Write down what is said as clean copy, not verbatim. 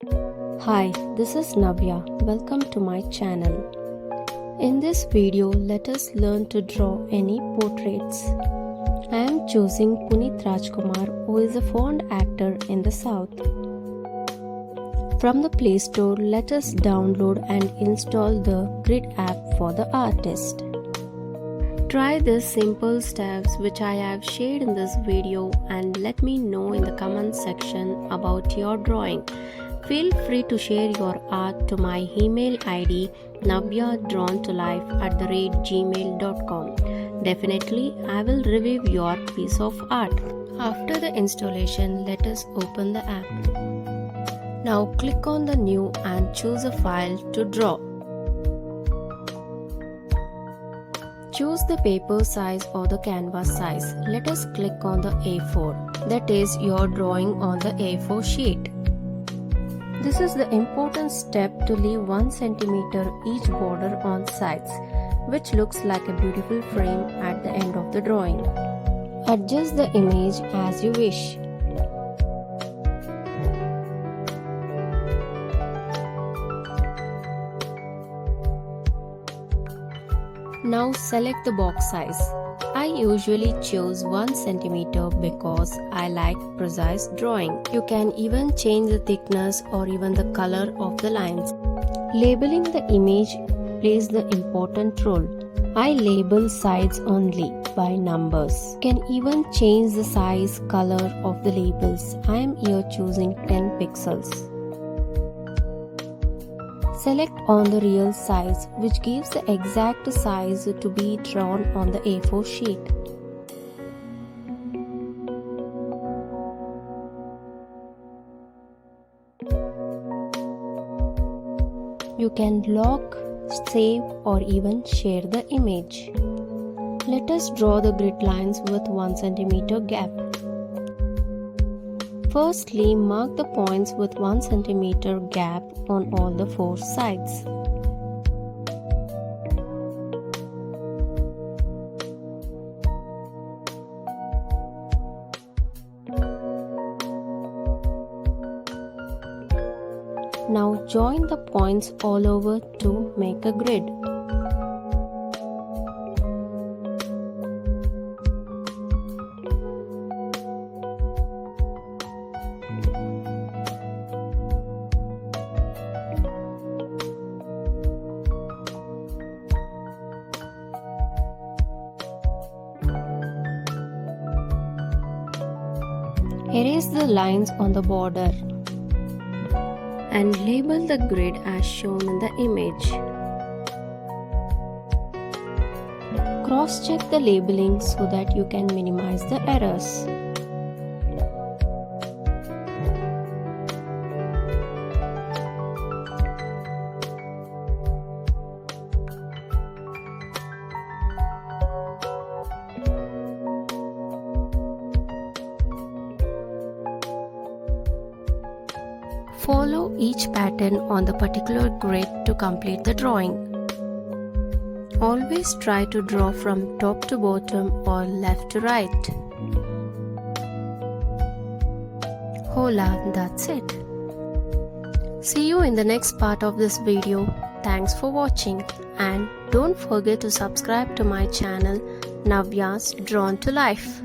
Hi, this is Navya. Welcome to my channel. In this video, let us learn to draw any portraits. I am choosing Puneeth Rajkumar, who is a fond actor in the South. From the Play Store, let us download and install the Grid app for the artist. Try these simple steps which I have shared in this video and let me know in the comment section about your drawing. Feel free to share your art to my email ID navyadrawn2life@gmail.com. Definitely, I will review your piece of art. After the installation, let us open the app. Now click on the new and choose a file to draw. Choose the paper size or the canvas size. Let us click on the A4, that is your drawing on the A4 sheet. This is the important step to leave 1 cm each border on sides, which looks like a beautiful frame at the end of the drawing. Adjust the image as you wish. Now select the box size. I usually choose 1 cm because I like precise drawing. You can even change the thickness or even the color of the lines. Labeling the image plays the important role. I label sides only by numbers. You can even change the size, color of the labels. I am here choosing 10 pixels. Select on the real size, which gives the exact size to be drawn on the A4 sheet. You can lock, save or even share the image. Let us draw the grid lines with 1 cm gap. Firstly, mark the points with 1 cm gap on all the 4 sides. Now join the points all over to make a grid. Erase the lines on the border and label the grid as shown in the image. Cross-check the labeling so that you can minimize the errors. Follow each pattern on the particular grid to complete the drawing. Always try to draw from top to bottom or left to right. Hola, that's it. See you in the next part of this video. Thanks for watching and don't forget to subscribe to my channel Navya's Drawn to Life.